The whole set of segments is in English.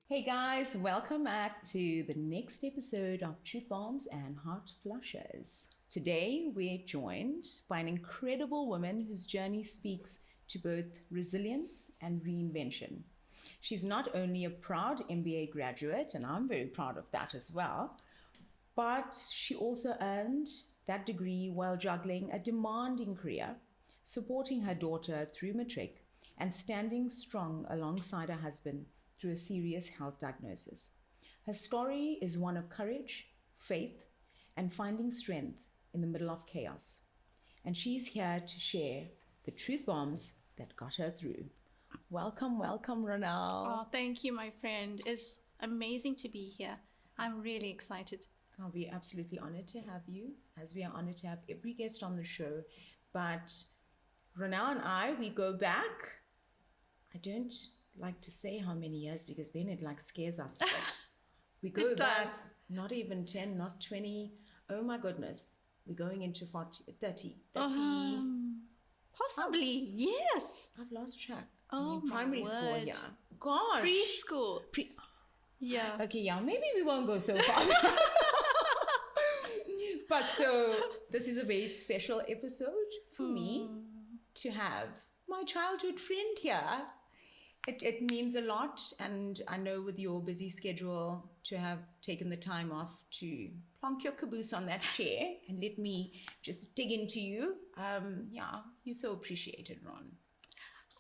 Hey guys, welcome back to the next episode of Truth Bombs and Hot Flushes. Today we're joined by an incredible woman whose journey speaks to both resilience and reinvention. She's not only a proud MBA graduate, and I'm very proud of that as well, but she also earned that degree while juggling a demanding career, supporting her daughter through matric, and standing strong alongside her husband through a serious health diagnosis. Her story is one of courage, faith, and finding strength in the middle of chaos. And she's here to share the truth bombs that got her through. Welcome, Ronelle. Oh, thank you, my friend. It's amazing to be here. I'm really excited. I'll be absolutely honored to have you, as we are honored to have every guest on the show. But Ronelle and I, we go back. I don't like to say how many years because then it scares us. But we go back, not even 10, not 20. Oh my goodness. We're going into 40, 30. Possibly, yes. I've lost track. Oh, primary my school, word. yeah. Gosh. Preschool. Yeah. Okay, yeah, maybe we won't go so far. But so this is a very special episode for me to have my childhood friend here. It means a lot, and I know with your busy schedule to have taken the time off to plonk your caboose on that chair and let me just dig into you. Yeah, you're so appreciated, Ron.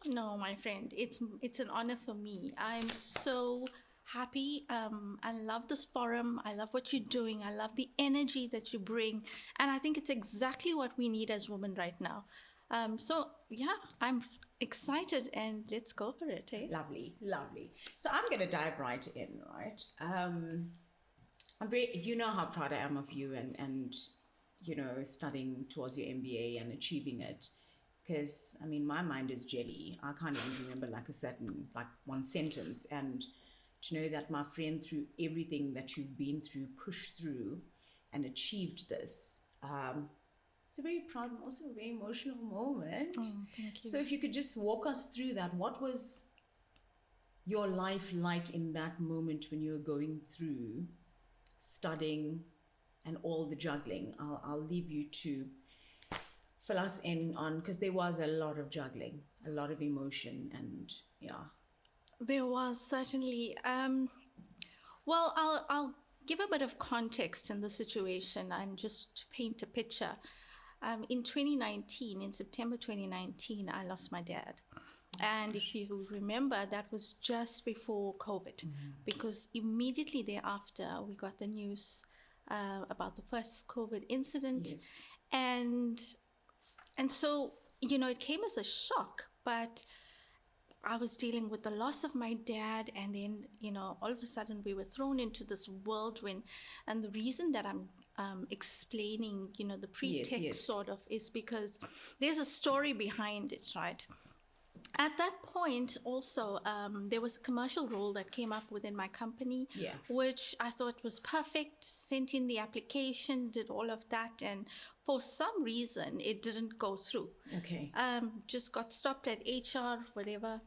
No, my friend, it's an honor for me. I'm so happy. I love this forum. I love what you're doing. I love the energy that you bring, and I think it's exactly what we need as women right now. So yeah, I'm excited, and let's go for it. Eh? Lovely. So I'm going to dive right in, right? I'm very, you know how proud I am of you and you know, studying towards your MBA and achieving it. Because, I mean, my mind is jelly. I can't even remember one sentence. And to know that my friend, through everything that you've been through, pushed through and achieved this, it's a very proud and also a very emotional moment. Oh, thank you. So if you could just walk us through that, what was your life like in that moment when you were going through studying and all the juggling? I'll leave you to fill us in on, because there was a lot of juggling, a lot of emotion, and yeah. There was certainly. Well, I'll give a bit of context in the situation and just paint a picture. In 2019, in September 2019, I lost my dad. And if you remember, that was just before COVID, because immediately thereafter, we got the news about the first COVID incident. Yes. And so, you know, it came as a shock, but I was dealing with the loss of my dad, and then, you know, all of a sudden we were thrown into this whirlwind. And the reason that I'm explaining, you know, the pretext sort of is because there's a story behind it, right? At that point, also, there was a commercial role that came up within my company, which I thought was perfect. Sent in the application, did all of that, and for some reason, it didn't go through. Okay. Just got stopped at HR, whatever.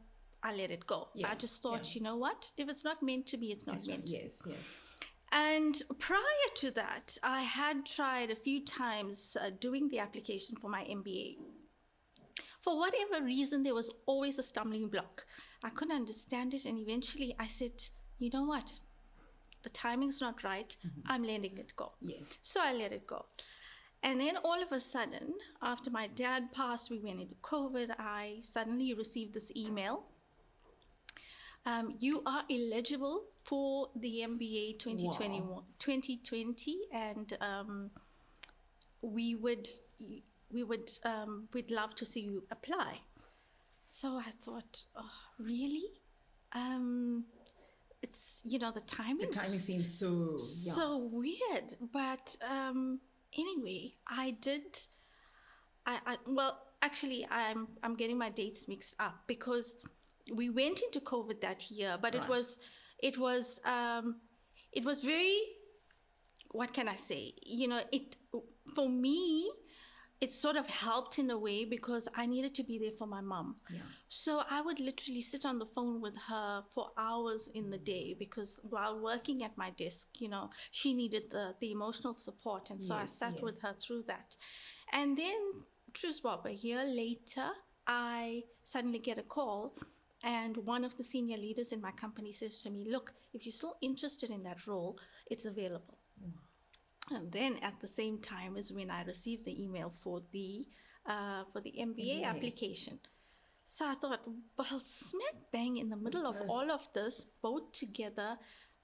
I let it go. I just thought, you know what? If it's not meant to be, it's not meant. Yes. And prior to that, I had tried a few times doing the application for my MBA. For whatever reason, there was always a stumbling block. I couldn't understand it, and eventually I said, you know what? The timing's not right. I'm letting it go. Yes. So I let it go. And then all of a sudden, after my dad passed, we went into COVID, I suddenly received this email. You are eligible for the MBA 2020, and we'd love to see you apply. So I thought, oh, really? It's, you know, the timing seems so weird. But anyway, I did. Well, actually, I'm getting my dates mixed up because we went into COVID that year, but it was very, what can I say? You know, for me, it sort of helped in a way because I needed to be there for my mom. Yeah. So I would literally sit on the phone with her for hours in the day because while working at my desk, she needed the emotional support. And so I sat with her through that. And then, truth Bob, a year later, I suddenly get a call. And one of the senior leaders in my company says to me, look, if you're still interested in that role, it's available. And then at the same time is when I received the email for the MBA application. So I thought, well, smack bang in the middle of all of this, both together.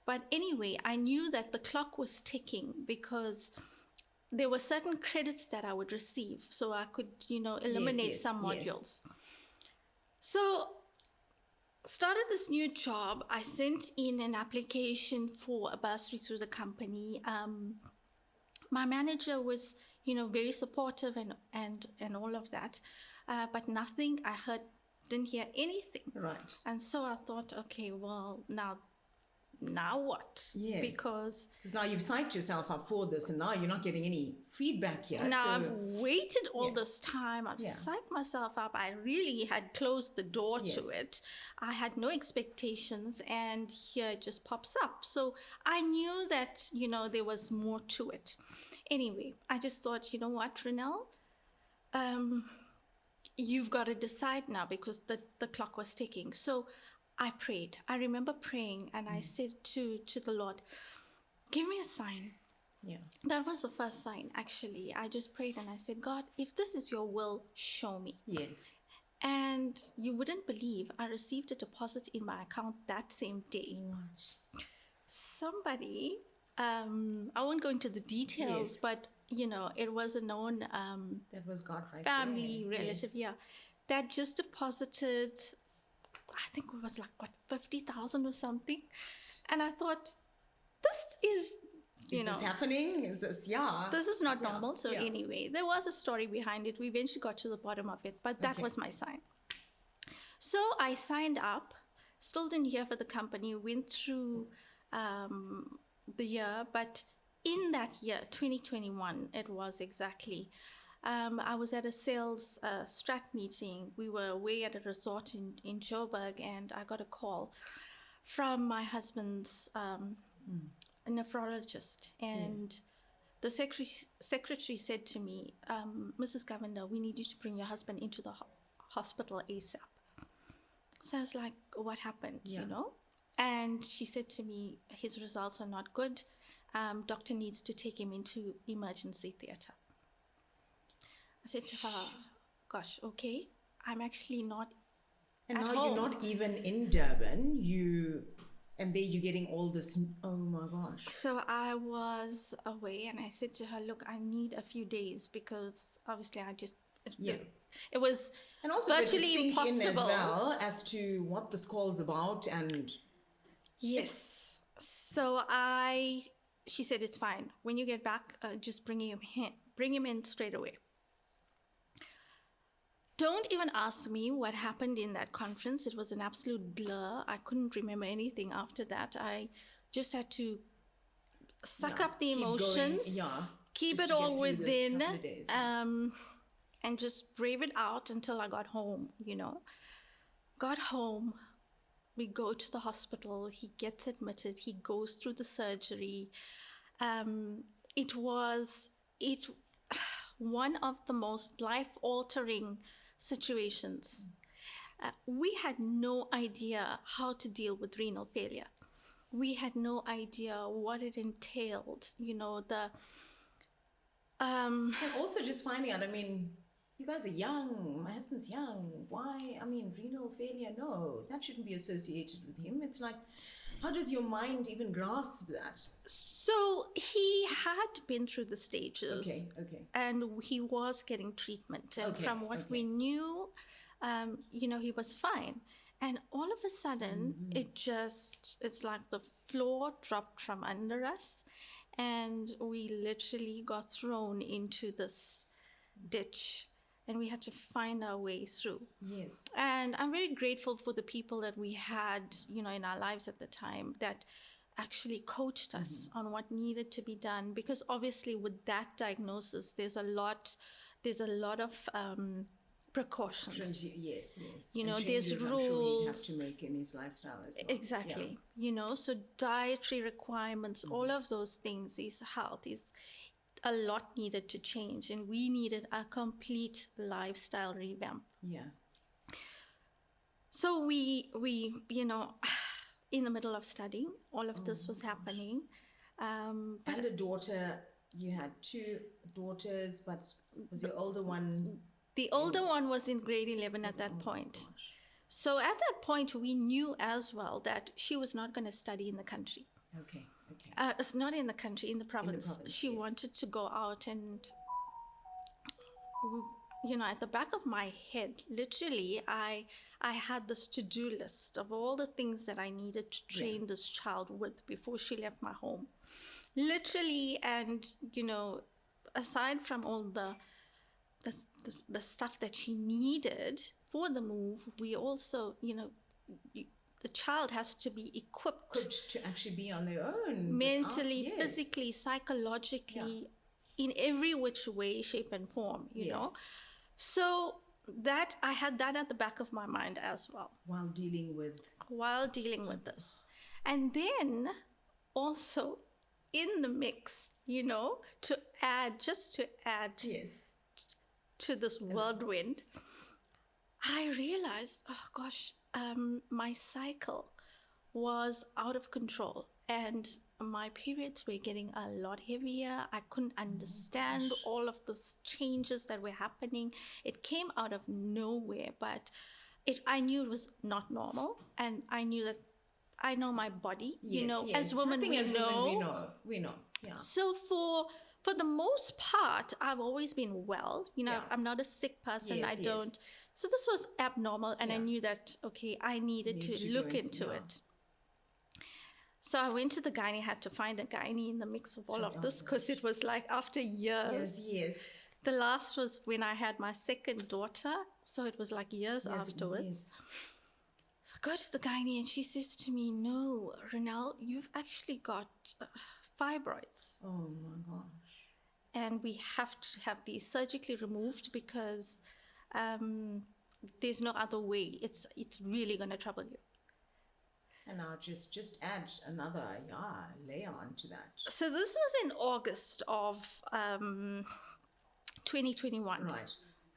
But anyway, I knew that the clock was ticking because there were certain credits that I would receive. So I could, eliminate some modules. So started this new job. I sent in an application for a bursary through the company. My manager was, very supportive and all of that, but nothing. Didn't hear anything. Right. And so I thought, okay, well, now what? Yes. Because now you've psyched yourself up for this, and now you're not getting any feedback here. Now I've waited all this time. I've psyched myself up. I really had closed the door to it. I had no expectations, and here it just pops up. So I knew that, there was more to it. Anyway, I just thought, you know what, Ronelle? You've got to decide now because the clock was ticking. So I prayed. I remember praying, and I said to the Lord, give me a sign. Yeah. That was the first sign, actually. I just prayed and I said, God, if this is your will, show me. Yes. And you wouldn't believe, I received a deposit in my account that same day. What? Somebody, I won't go into the details, but, it was a known that was God right family, there. relative, that just deposited, I think it was like, 50,000 or something. And I thought, this is, Is this happening? Is this, this is not normal. So anyway, there was a story behind it. We eventually got to the bottom of it, but that was my sign. So I signed up, still didn't hear for the company, went through the year, but in that year, 2021, it was exactly, I was at a sales strat meeting. We were away at a resort in Joburg, and I got a call from my husband's a nephrologist, and the secretary said to me, Mrs. Govender, we need you to bring your husband into the hospital ASAP. So I was like, what happened, And she said to me, his results are not good. Doctor needs to take him into emergency theater. I said to her, gosh, okay, I'm actually not and at now home. You're not even in Durban. And there you're getting all this, oh my gosh. So I was away, and I said to her, look, I need a few days because obviously it was and also virtually impossible. In as well as to what this call's about. And yes. So she said, it's fine. When you get back, just bring him in straight away. Don't even ask me what happened in that conference. It was an absolute blur. I couldn't remember anything after that. I just had to suck up the emotions, keep it all within, and just brave it out until I got home, Got home, we go to the hospital, he gets admitted, he goes through the surgery. It was one of the most life-altering situations. We had no idea how to deal with renal failure. We had no idea what it entailed, and also just finding out, you guys are young, my husband's young, why, renal failure, no, that shouldn't be associated with him. It's like, how does your mind even grasp that? So he had been through the stages. Okay. And he was getting treatment. And from what we knew, he was fine. And all of a sudden, it's like the floor dropped from under us. And we literally got thrown into this ditch. And we had to find our way through. Yes. And I'm very grateful for the people that we had, in our lives at the time that actually coached us on what needed to be done. Because obviously with that diagnosis, there's a lot there's a lot of precautions. Yes, yes. You And know, there's changes I'm sure he'd have rules. to make in his lifestyle as well. Exactly. You know, so dietary requirements, all of those things, is health, is a lot needed to change. And we needed a complete lifestyle revamp. Yeah. So we, you know, in the middle of studying, all of this was happening. And a daughter, you had two daughters, but was your older one? The older one was in grade 11 at that point. So at that point, we knew as well that she was not going to study in the country. Okay, okay. It's not in the country, in the province. She yes. wanted to go out, and you know, at the back of my head, literally, I had this to-do list of all the things that I needed to train this child with before she left my home. Literally, and you know, aside from all the stuff that she needed for the move, we also, you know, the child has to be equipped to actually be on their own. mentally, physically, psychologically, in every which way, shape, and form, you know. So that I had that at the back of my mind as well. While dealing with this. And then also in the mix, you know, to add to this whirlwind, I realized, oh gosh, my cycle was out of control and my periods were getting a lot heavier. I couldn't understand all of the changes that were happening. It came out of nowhere, but I knew it was not normal, and I knew that I know my body. You know, as women, we know. Yeah. So for the most part, I've always been well. You know, I'm not a sick person. I don't. So this was abnormal, and I knew that, okay, I needed to look into it. So I went to the gynae, had to find a gynae in the mix of all of this, because it was like after years. Yes. The last was when I had my second daughter, so it was like years afterwards. So I go to the gynae and she says to me, no, Ronelle, you've actually got fibroids. Oh my gosh. And we have to have these surgically removed because there's no other way. It's really going to trouble you. And I'll just add another layer onto that. So this was in August of 2021.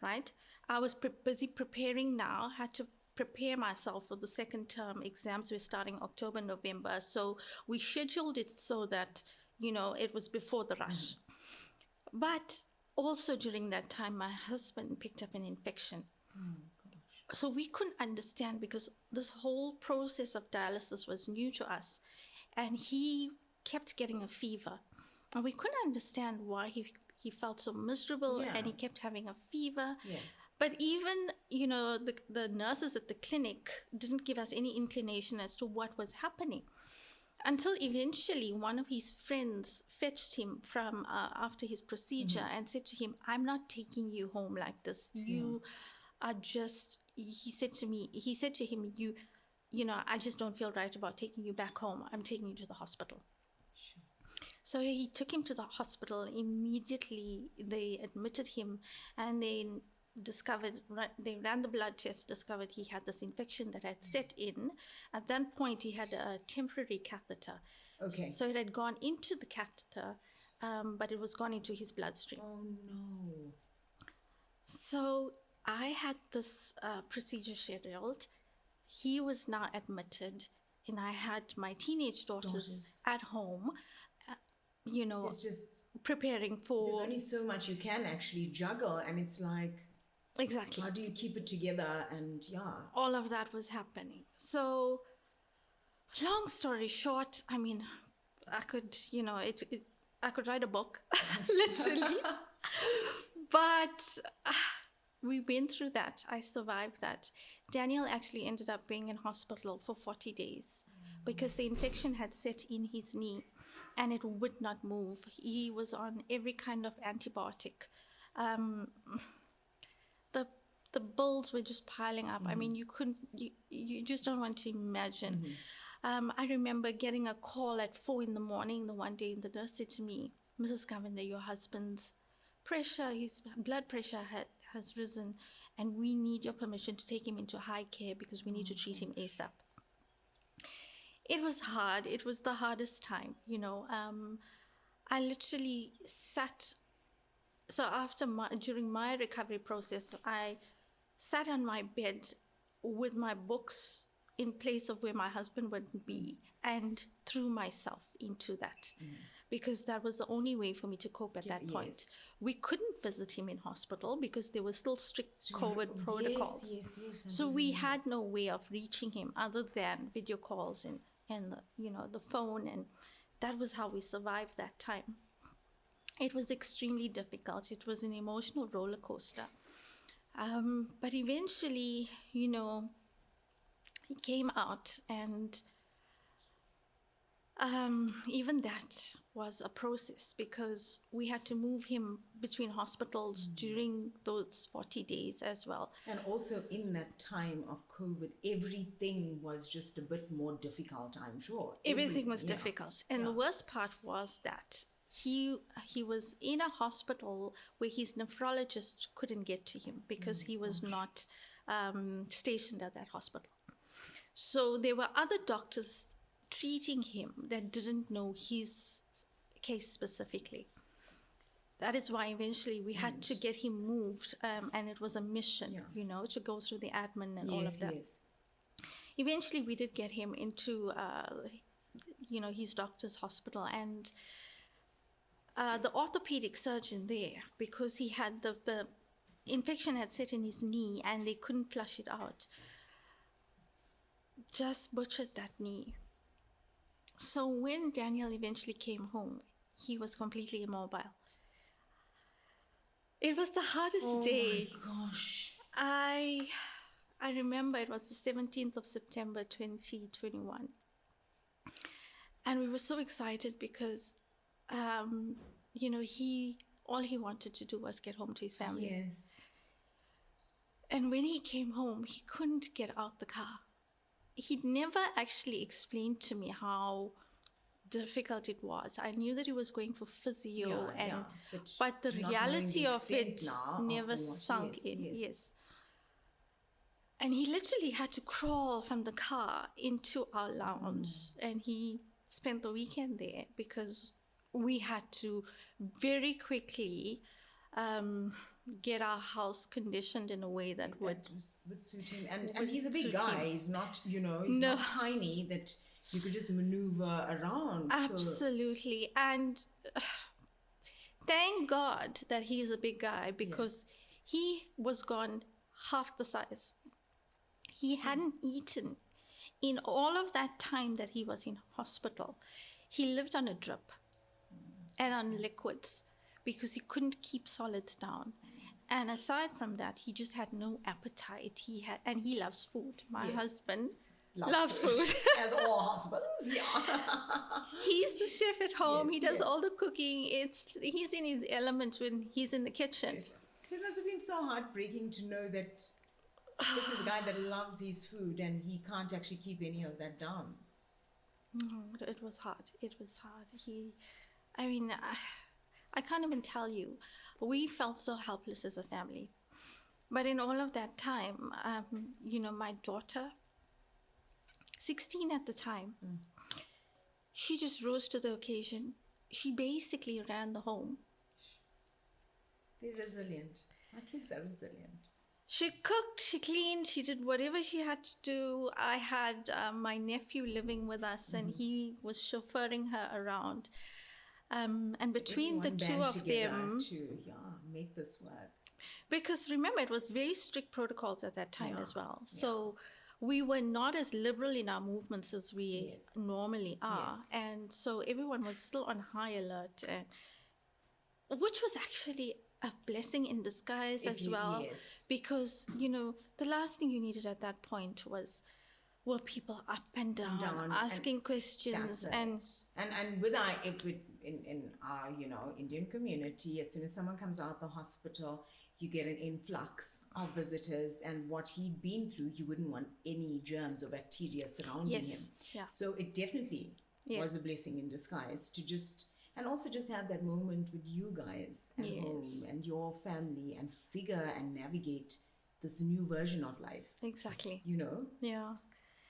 Right? I was busy preparing now, had to prepare myself for the second term exams. We're starting October, November. So we scheduled it so that, you know, it was before the rush. But also during that time, my husband picked up an infection. So we couldn't understand, because this whole process of dialysis was new to us, and he kept getting a fever, and we couldn't understand why he felt so miserable, and he kept having a fever. But even, you know, the nurses at the clinic didn't give us any inclination as to what was happening, until eventually one of his friends fetched him from after his procedure and said to him, I'm not taking you home like this. You are just, he said to him, you know, I just don't feel right about taking you back home. I'm taking you to the hospital. So he took him to the hospital. Immediately they admitted him, and they ran the blood test, discovered he had this infection that had set in. At that point, he had a temporary catheter. Okay. So it had gone into the catheter, but it was gone into his bloodstream. Oh no. So I had this procedure scheduled. He was now admitted, and I had my teenage daughters at home, you know, preparing for... There's only so much you can actually juggle, and it's like... Exactly. How do you keep it together? And all of that was happening. So long story short, I mean, I could, you know, I could write a book, literally. But we went through that. I survived that. Daniel actually ended up being in hospital for 40 days because the infection had set in his knee and it would not move. He was on every kind of antibiotic. The bills were just piling up. I mean, you just don't want to imagine. I remember getting a call at 4 a.m. the one day, and the nurse said to me, Mrs. Govender, your husband's his blood pressure has risen, and we need your permission to take him into high care because we need to treat him ASAP. It was hard. It was the hardest time, I literally sat. So during my recovery process, I sat on my bed with my books in place of where my husband would be, and threw myself into that, because that was the only way for me to cope at that point. Yes. We couldn't visit him in hospital because there were still strict COVID protocols. Yes. So we had no way of reaching him other than video calls and the phone, and that was how we survived that time. It was extremely difficult. It was an emotional roller coaster. But eventually, he came out, and even that was a process, because we had to move him between hospitals during those 40 days as well. And also in that time of COVID, everything was just a bit more difficult, I'm sure. Everything was difficult. And the worst part was that he was in a hospital where his nephrologist couldn't get to him because he was not stationed at that hospital. So there were other doctors treating him that didn't know his case specifically. That is why eventually we had to get him moved, and it was a mission, to go through the admin and all of that. Yes. Eventually we did get him into, his doctor's hospital, and the orthopedic surgeon there, because he had the infection had set in his knee and they couldn't flush it out, just butchered that knee. So when Daniel eventually came home, he was completely immobile. It was the hardest day. Oh my gosh. I remember it was the 17th of September 2021. And we were so excited because all he wanted to do was get home to his family. Yes. And when he came home, he couldn't get out the car. He'd never actually explained to me how difficult it was. I knew that he was going for physio, but the reality of it never sunk in. Yes. And he literally had to crawl from the car into our lounge, and he spent the weekend there because we had to very quickly get our house conditioned in a way that would suit him. And he's a big guy. He's not, he's not tiny that you could just maneuver around. Absolutely. And thank God that he's a big guy, because he was gone half the size. He hadn't eaten in all of that time that he was in hospital. He lived on a drip and on liquids because he couldn't keep solids down. And aside from that, he just had no appetite. And he loves food. My husband loves food. As all husbands, He's the chef at home. He does all the cooking. He's in his element when he's in the kitchen. So it must have been so heartbreaking to know that this is a guy that loves his food and he can't actually keep any of that down. It was hard. It was hard. I can't even tell you. We felt so helpless as a family. But in all of that time, my daughter, 16 at the time, she just rose to the occasion. She basically ran the home. They're resilient. My kids are resilient. She cooked, she cleaned, she did whatever she had to do. I had my nephew living with us, and he was chauffeuring her around. And so between the two of them, to make this work. Because remember, it was very strict protocols at that time as well. So we were not as liberal in our movements as we normally are. And so everyone was still on high alert, which was actually a blessing in disguise as well. Because, the last thing you needed at that point were people up and down asking questions. And with in our Indian community, as soon as someone comes out the hospital, you get an influx of visitors, and what he'd been through, you wouldn't want any germs or bacteria surrounding him. So it definitely was a blessing in disguise to just, And also just have that moment with you guys at home Yes. and your family, and figure and navigate this new version of life, Exactly. you know? Yeah.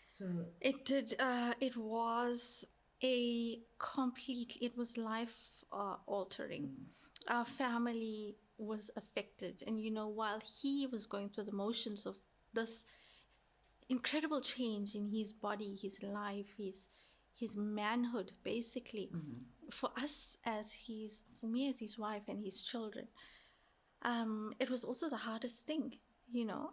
So, It did. It was a complete. It was life altering. Our family was affected, and while he was going through the motions of this incredible change in his body, his life, his manhood, basically, for us as for me as his wife and his children, it was also the hardest thing,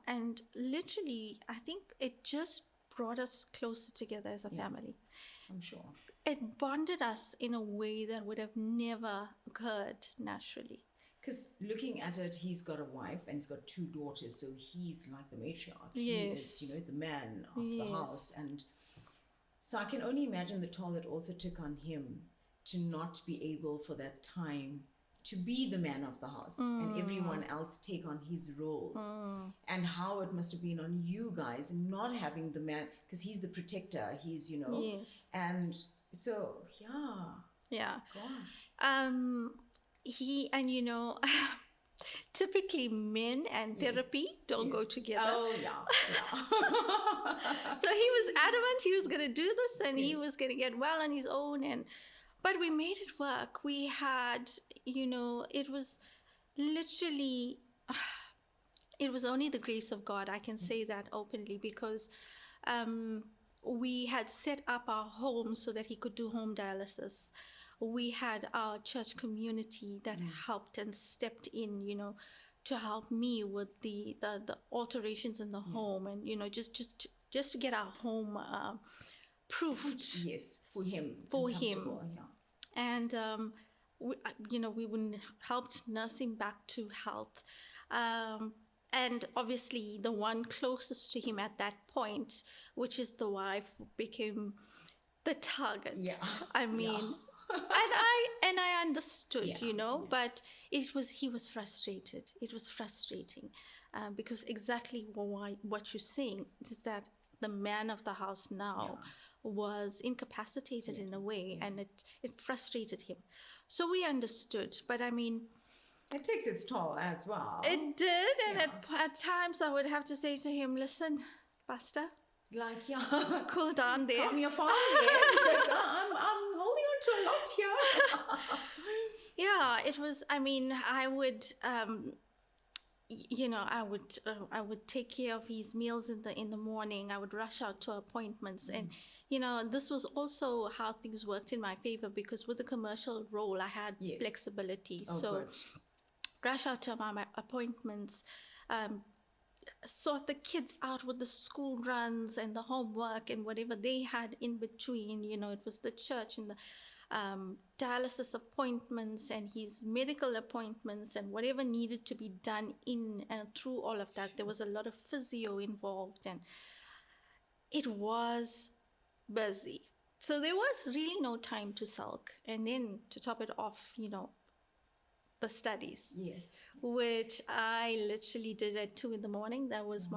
and literally, I think it just brought us closer together as a yeah, family. I'm sure. It bonded us in a way that would have never occurred naturally. Because looking at it, he's got a wife and he's got two daughters, so he's like the matriarch. He is, Yes. the man of the house. Yes. And so I can only imagine the toll it also took on him to not be able for that time to be the man of the house and everyone else take on his roles. And how it must have been on you guys not having the man, because he's the protector, he's, Yes. and so, yeah, Yeah. gosh. He and typically men and therapy don't go together. Oh, yeah. So he was adamant he was going to do this, and he was going to get well on his own, but we made it work. We had, it was literally, it was only the grace of God. I can say that openly, because we had set up our home so that he could do home dialysis. We had our church community that helped and stepped in, to help me with the alterations in the home, and just to get our home proofed. Yes, for him. For and him. comfortable, yeah. And we helped nurse him back to health. And obviously the one closest to him at that point, which is the wife, became the target. Yeah. I mean, and I understood, but he was frustrated. It was frustrating, because exactly what you're saying is that the man of the house now was incapacitated in a way, and it frustrated him. So we understood, but I mean, it takes its toll as well. it did, and at times I would have to say to him, "Listen, Pastor, like, cool down there. Calm your farm there, because I'm holding on to a lot here." Yeah, it was. I mean, I would. I would take care of his meals in the morning. I would rush out to appointments, and this was also how things worked in my favor, because with the commercial role I had flexibility. Oh, so good. Rush out to my appointments, sort the kids out with the school runs and the homework and whatever they had in between. It was the church and the dialysis appointments and his medical appointments and whatever needed to be done in and through all of that. There was a lot of physio involved, and it was busy. So there was really no time to sulk. And then to top it off, the studies. Yes. Which I literally did at 2 a.m. That was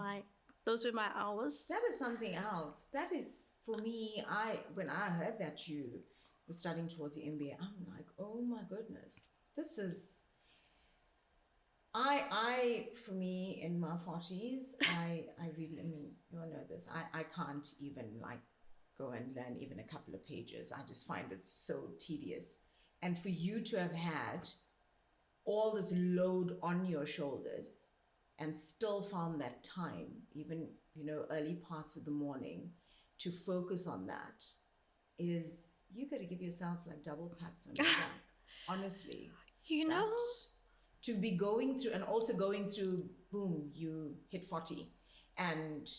those were my hours. That is something else. That is, for me, when I heard that you were studying towards the MBA, I'm like, oh my goodness, this is, for me, in my 40s, I really, you all know this, I can't even go and learn even a couple of pages. I just find it so tedious. And for you to have had all this load on your shoulders and still found that time, even, early parts of the morning, to focus on that, is, you got to give yourself double pats on the back, honestly. To be going through, and also going through, boom, you hit 40, and,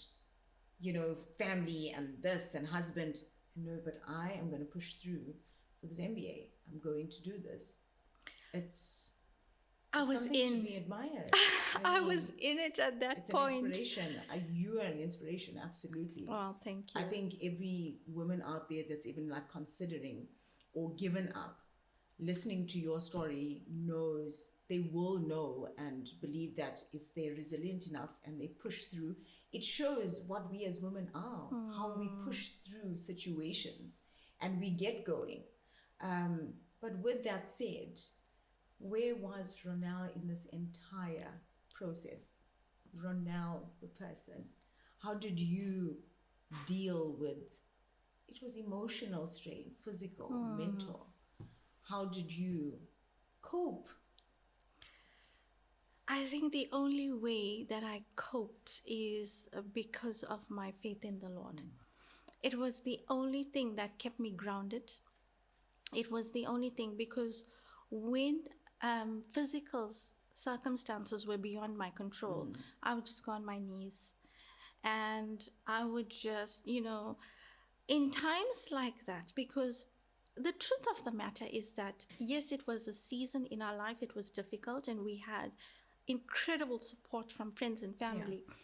family and this and husband. No, but I am going to push through for this MBA. I'm going to do this. I was something to be admired. I was in it at that point. It's an inspiration. You are an inspiration, absolutely. Well, thank you. I think every woman out there that's even considering or given up, listening to your story, knows, they will know and believe that if they're resilient enough and they push through, it shows what we as women are, how we push through situations and we get going. But with that said, where was Ronelle in this entire process? Ronelle, the person. How did you deal with it? Was emotional strain, physical, mental. How did you cope? I think the only way that I coped is because of my faith in the Lord. It was the only thing that kept me grounded. It was the only thing because when physical circumstances were beyond my control, I would just go on my knees and I would just, in times like that, because the truth of the matter is that, yes, it was a season in our life, it was difficult, and we had incredible support from friends and family. Yeah.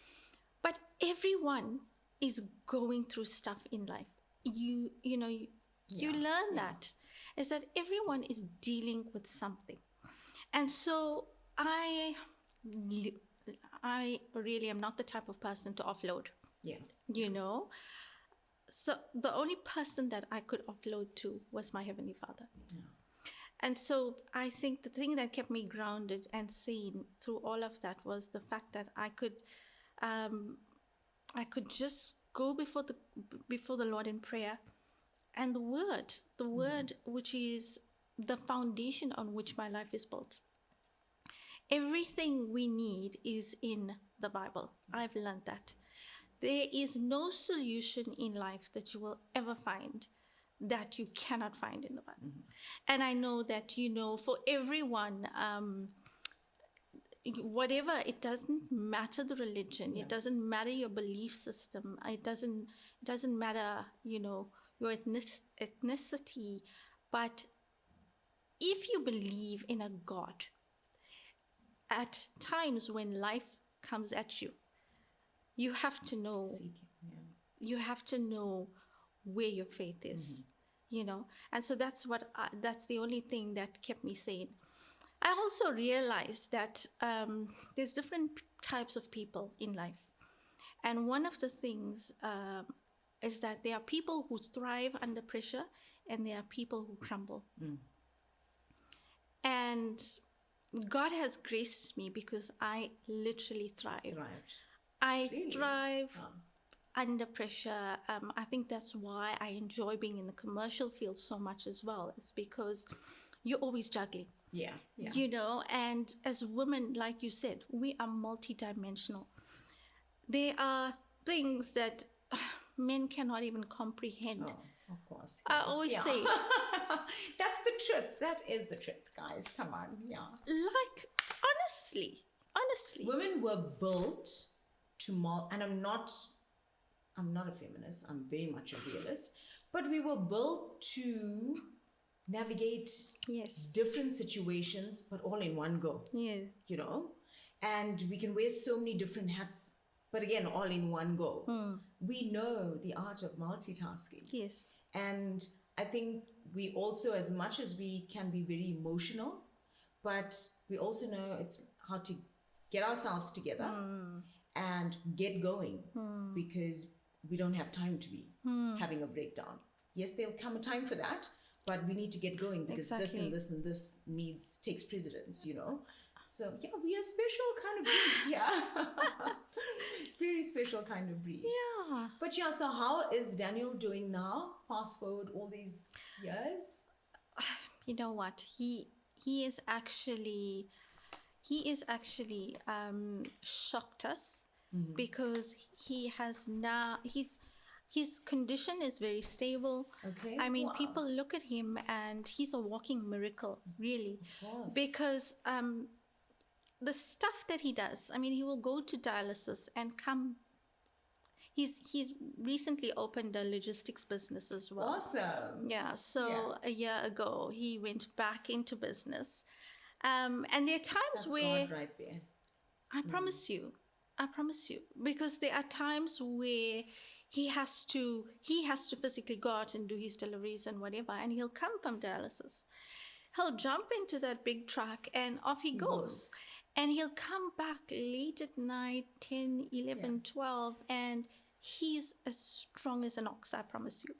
But everyone is going through stuff in life. You learn that is that everyone is dealing with something. And so I really am not the type of person to offload. Yeah. So the only person that I could offload to was my Heavenly Father. Yeah. And so I think the thing that kept me grounded and sane through all of that was the fact that I could just go before the Lord in prayer, and the word which is the foundation on which my life is built. Everything we need is in the Bible. I've learned that. There is no solution in life that you will ever find that you cannot find in the Bible. And I know that, for everyone, whatever, it doesn't matter the religion, it doesn't matter your belief system, it doesn't matter, your ethnicity, but if you believe in a God, at times when life comes at you, you have to know. You have to know where your faith is, and so that's the only thing that kept me sane. I also realized that there's different types of people in life, and one of the things is that there are people who thrive under pressure, and there are people who crumble. And God has graced me because I literally thrive. Right. I thrive under pressure. I think that's why I enjoy being in the commercial field so much as well. It's because you're always juggling. Yeah. And as women, like you said, we are multidimensional. There are things that men cannot even comprehend. Oh, of course. I always say. That's the truth. That is the truth, guys. Come on. Yeah. Like, honestly. Women were built to and I'm not a feminist. I'm very much a realist. But we were built to navigate different situations, but all in one go. Yeah. And we can wear so many different hats, but again, all in one go. We know the art of multitasking. Yes. And I think we also, as much as we can be very emotional, but we also know it's how to get ourselves together and get going, because we don't have time to be having a breakdown. Yes, there'll come a time for that, but we need to get going because this and this and this takes precedence, So yeah, we are a special kind of breed. Yeah. Very special kind of breed. Yeah. But yeah, so how is Daniel doing now? Fast forward all these years. You know what? He is actually shocked us because he has now his condition is very stable. Okay. I mean, people look at him and he's a walking miracle, really. Of course. Because the stuff that he does, I mean, he will go to dialysis and come. He recently opened a logistics business as well. Awesome. Yeah. So a year ago, he went back into business. And there are times That's where God right there. I promise you, because there are times where he has to physically go out and do his deliveries and whatever, and he'll come from dialysis. He'll jump into that big truck and off he goes. And he'll come back late at night, 10, 11, 12, and he's as strong as an ox, I promise you.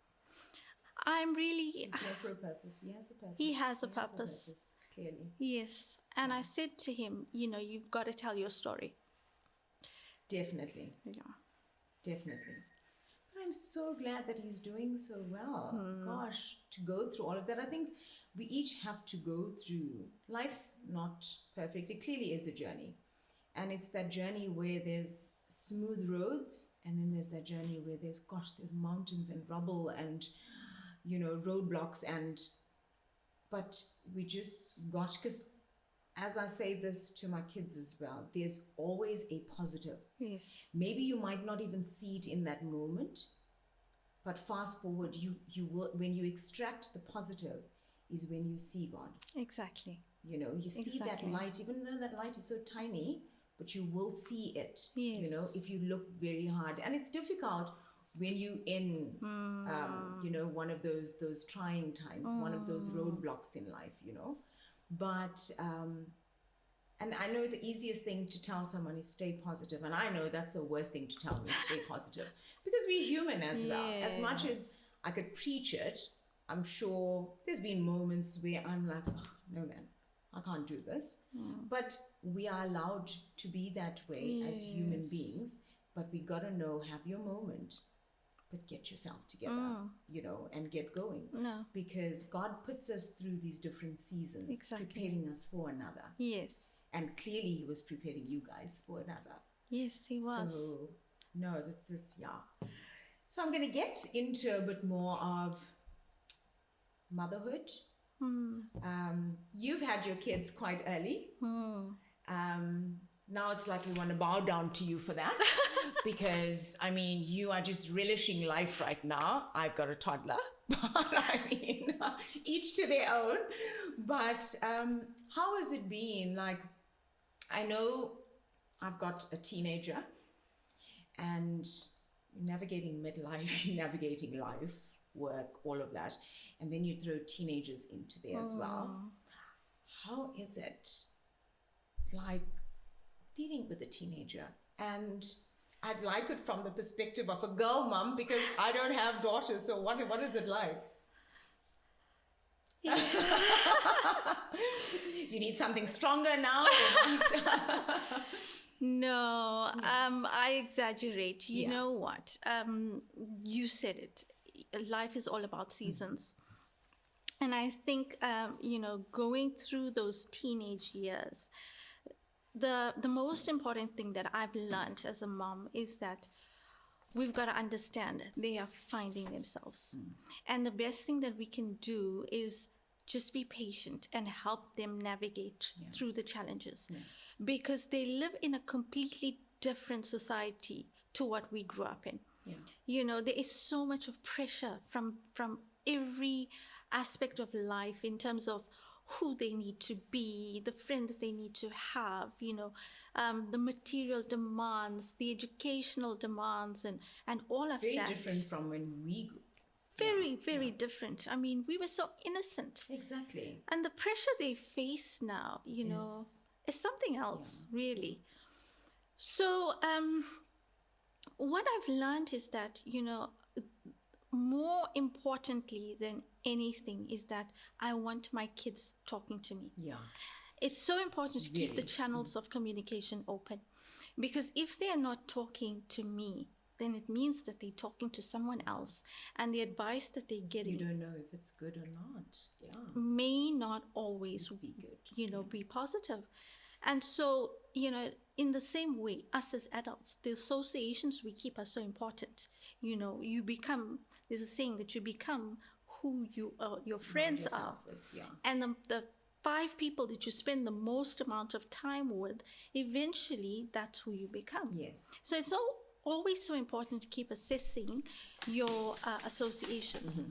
I'm really, He's here for a purpose. He has a purpose. he has a He has purpose. clearly. Yes. And I said to him, you've got to tell your story. Definitely. Yeah. Definitely. But I'm so glad that he's doing so well. Gosh, to go through all of that. I think we each have to go through. Life's not perfect. It clearly is a journey. And it's that journey where there's smooth roads, and then there's that journey where there's mountains and rubble and, roadblocks. But we just got, because as I say this to my kids as well, there's always a positive. Yes. Maybe you might not even see it in that moment, but fast forward, you will, when you extract the positive, is when you see God. Exactly. You see that light, even though that light is so tiny, but you will see it. Yes. If you look very hard. And it's difficult when you in one of those trying times, one of those roadblocks in life, but and I know the easiest thing to tell someone is stay positive, and I know that's the worst thing to tell me, stay positive, because we're human as well. As much as I could preach it, I'm sure there's been moments where I'm like, oh, no man, I can't do this. But we are allowed to be that way as human beings, but we gotta know, have your moment, but get yourself together, and get going. No. Because God puts us through these different seasons, preparing us for another. Yes. And clearly he was preparing you guys for another. Yes, he was. So, no, this is, yeah. So I'm going to get into a bit more of motherhood. You've had your kids quite early. Now it's like we want to bow down to you for that. Because, I mean, you are just relishing life right now. I've got a toddler. But, I mean, each to their own. But how has it been? Like, I know I've got a teenager. And navigating midlife, navigating life, work, all of that. And then you throw teenagers into there as well. How is it like dealing with a teenager? And I'd like it from the perspective of a girl mom, because I don't have daughters. So what is it like? Yeah. You need something stronger now? No, I exaggerate. You know what? You said it. Life is all about seasons. And I think, going through those teenage years, the most important thing that I've learned as a mom is that we've got to understand they are finding themselves. And the best thing that we can do is just be patient and help them navigate through the challenges. Because they live in a completely different society to what we grew up in. There is so much of pressure from every aspect of life in terms of who they need to be, the friends they need to have, the material demands, the educational demands, and all of Very that. Very different from when we grew. Very different. I mean, we were so innocent. Exactly. And the pressure they face now, is something else, really. So, what I've learned is that, more importantly than anything is that I want my kids talking to me. It's so important to keep the channels of communication open, because if they are not talking to me, then it means that they're talking to someone else, and the advice that they're getting, you don't know if it's good or not. may not always be good. Be positive. And so, in the same way, us as adults, the associations we keep are so important. You become, there's a saying that you become who your friends are. And the 5 people that you spend the most amount of time with, eventually that's who you become. So it's always so important to keep assessing your associations.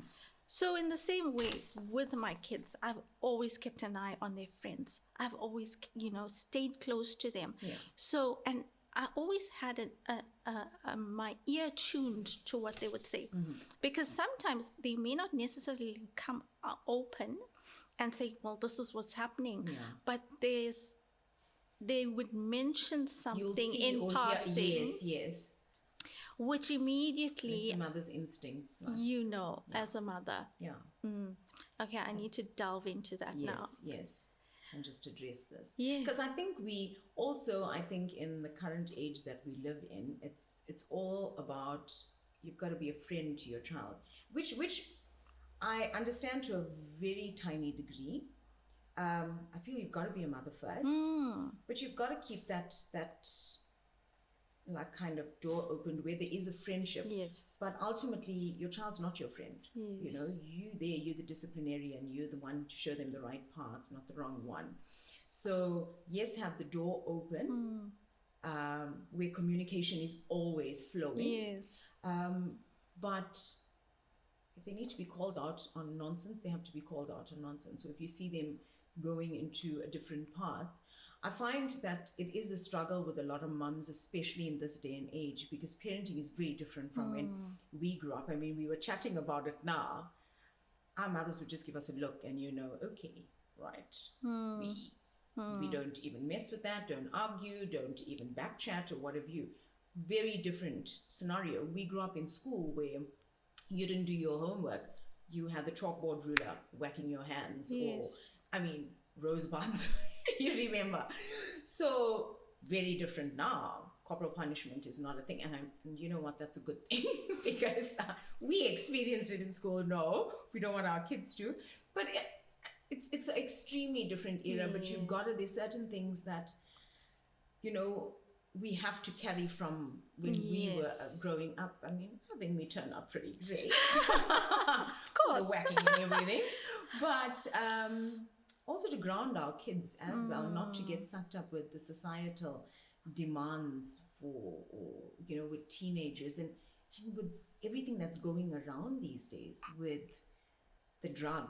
So in the same way with my kids, I've always kept an eye on their friends. I've always, stayed close to them. So, and I always had my ear tuned to what they would say, because sometimes they may not necessarily come open and say, well, this is what's happening, but they would mention something in passing. which It's a immediately, mother's instinct. Like, you know, as a mother. yeah. Okay, I need to delve into that now. Yes. And just address this. Yeah. Because I think we also, I think in the current age that we live in, it's all about you've got to be a friend to your child, which I understand to a very tiny degree. I feel you've got to be a mother first, but you've got to keep that like kind of door opened where there is a friendship. Yes. But ultimately, your child's not your friend. You know, you're the disciplinarian. You're the one to show them the right path, not the wrong one. So yes, have the door open where communication is always flowing. Yes. But if they need to be called out on nonsense, they have to be called out on nonsense. So if you see them going into a different path, I find that it is a struggle with a lot of mums, especially in this day and age, because parenting is very different from when we grew up. I mean, we were chatting about it now. Our mothers would just give us a look and okay, right, we don't even mess with that, don't argue, don't even back chat or what have you. Very different scenario. We grew up in school where you didn't do your homework. You had the chalkboard ruler whacking your hands, or, I mean, rosebuds. You remember. So very different now. Corporal punishment is not a thing, and you know what, that's a good thing because we experienced it in school. No, we don't want our kids to, but it's an extremely different era. But you've got to, there's certain things that we have to carry from when we were growing up. I mean, I think we turned out pretty great. Of course. The whacking and everything, but also to ground our kids as well, not to get sucked up with the societal demands with teenagers and with everything that's going around these days, with the drug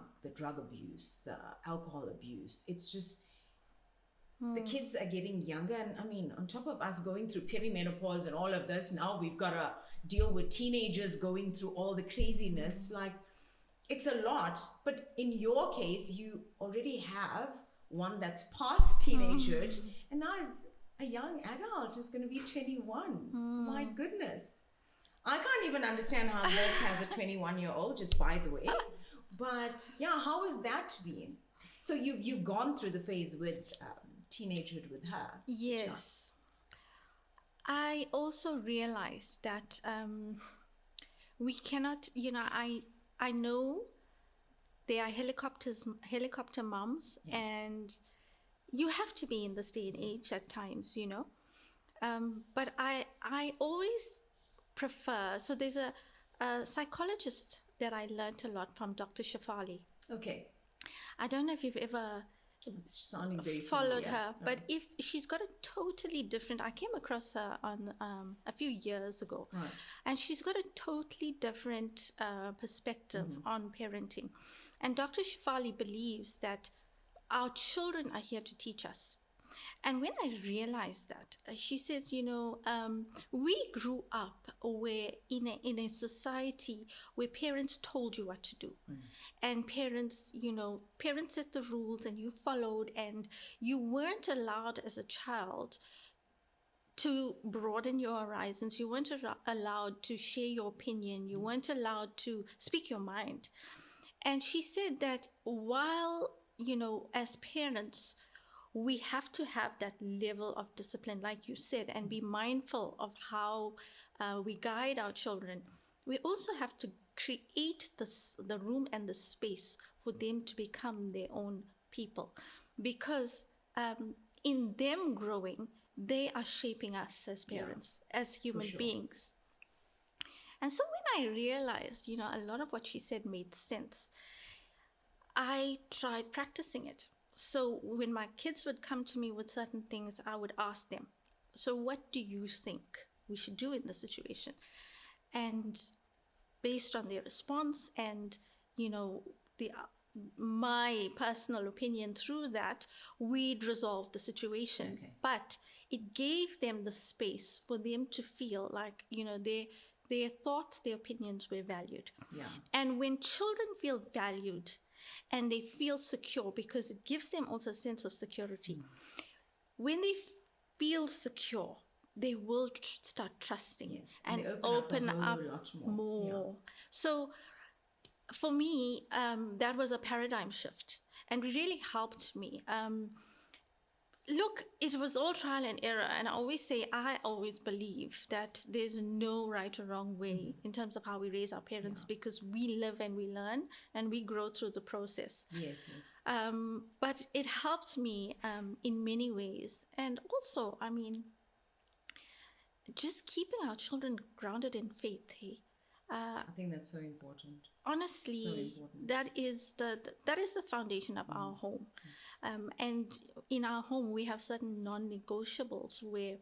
abuse, the alcohol abuse. It's just the kids are getting younger, and I mean, on top of us going through perimenopause and all of this, now we've got to deal with teenagers going through all the craziness. Like, it's a lot. But in your case, you already have one that's past teenagehood, and now is a young adult, is going to be 21. My goodness. I can't even understand how this has a 21-year-old, just by the way. But yeah, how has that been? So you've gone through the phase with teenagehood with her. Yes. I also realized that we cannot, I know there are helicopter moms, and you have to be in this day and age at times, but I always prefer, so there's a psychologist that I learned a lot from, Dr. Shafali. Okay. I don't know if you've ever followed her, but if she's got a totally different, I came across her on a few years ago, and she's got a totally different perspective on parenting. And Dr. Shafali believes that our children are here to teach us. And when I realized that, she says, we grew up where in a society where parents told you what to do. And parents set the rules and you followed, and you weren't allowed as a child to broaden your horizons. You weren't allowed to share your opinion. You weren't allowed to speak your mind. And she said that while, as parents, we have to have that level of discipline, like you said, and be mindful of how we guide our children. We also have to create the room and the space for them to become their own people, because in them growing, they are shaping us as parents, as human beings. And so when I realized, a lot of what she said made sense, I tried practicing it. So when my kids would come to me with certain things, I would ask them, so what do you think we should do in this situation? And based on their response and, my personal opinion through that, we'd resolve the situation. Okay. But it gave them the space for them to feel like, their thoughts, their opinions were valued. Yeah. And when children feel valued, and they feel secure, because it gives them also a sense of security. When they feel secure, they will start trusting, Yes, and and they open open up a up whole lot more. more. So for me, that was a paradigm shift, and it really helped me. Look, it was all trial and error, and I always believe that there's no right or wrong way in terms of how we raise our parents, because we live and we learn and we grow through the process. Yes, yes. But it helped me in many ways, and also, I mean, just keeping our children grounded in faith. Hey, I think that's so important. honestly, So important. that is the foundation of our home. And in our home we have certain non-negotiables where